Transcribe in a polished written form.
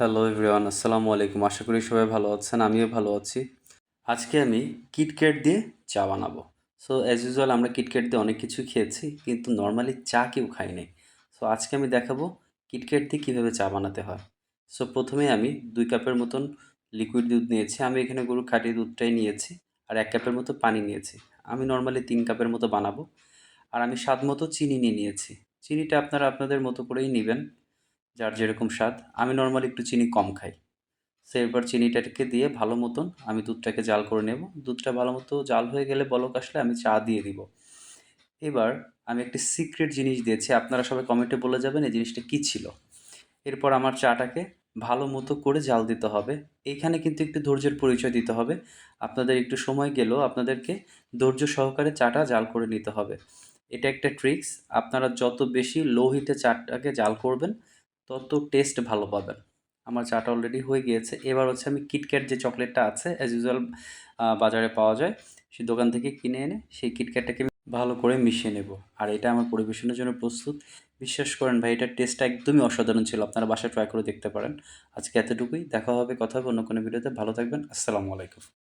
Hello everyone, আসসালামু আলাইকুম। আশা করি সবাই ভালো আছেন, আমিও ভালো আছি। আজকে আমি কিটক্যাট দিয়ে চা বানাবো। সো অ্যাজ ইউজুয়াল আমরা কিটক্যাট দিয়ে অনেক কিছুই খেয়েছি, কিন্তু নর্মালি চা কেউ খাই নাই। সো আজকে আমি দেখাবো কিটক্যাট দিয়ে কীভাবে চা বানাতে হয়। সো প্রথমে আমি 2 কাপের মতন লিকুইড দুধ নিয়েছি। আমি এখানে গরুর খাঁটি দুধটাই নিয়েছি। আর 1 কাপের মতো পানি নিয়েছি। আমি নর্মালি 3 কাপের মতো বানাবো। আর আমি স্বাদ মতো চিনি নিয়ে নিয়েছি। চিনিটা আপনারা আপনাদের মতো করেই নিবেন, যার যেরকম স্বাদ। আমি নর্মালি একটু চিনি কম খাই। সো এরপর চিনিটাকে দিয়ে ভালো মতন আমি দুধটাকে জাল করে নেব। দুধটা ভালো মতো জাল হয়ে গেলে বলক আসলে আমি চা দিয়ে দিব। এবার আমি একটি সিক্রেট জিনিস দিয়েছি, আপনারা সবাই কমেন্টে বলে যাবেন এই জিনিসটা কী ছিল। এরপর আমার চাটাকে ভালো মতো করে জাল দিতে হবে। এইখানে কিন্তু একটু ধৈর্যের পরিচয় দিতে হবে। আপনাদের একটু সময় গেলেও আপনাদেরকে ধৈর্য সহকারে চাটা জাল করে নিতে হবে। এটা একটা ট্রিক্স। আপনারা যত বেশি লো হিটে চাটাকে জাল করবেন, তত টেস্ট ভালো পাবেন। আমার চাটা অলরেডি হয়ে গিয়েছে। এবার হচ্ছে আমি কিটক্যাট যে চকলেটটা আছে অ্যাজ ইউজুয়াল বাজারে পাওয়া যায়, সেই দোকান থেকে কিনে এনে সেই কিটক্যাটটাকে আমি ভালো করে মিশিয়ে নেব। আর এটা আমার পরিবেশনের জন্য প্রস্তুত। বিশ্বাস করেন ভাই, এটার টেস্টটা একদমই অসাধারণ ছিল। আপনারা বাসায় ট্রাই করে দেখতে পারেন। আজকে এতটুকুই। দেখা হবে, কথা হবে অন্য কোনো ভিডিওতে। ভালো থাকবেন। আসসালামু আলাইকুম।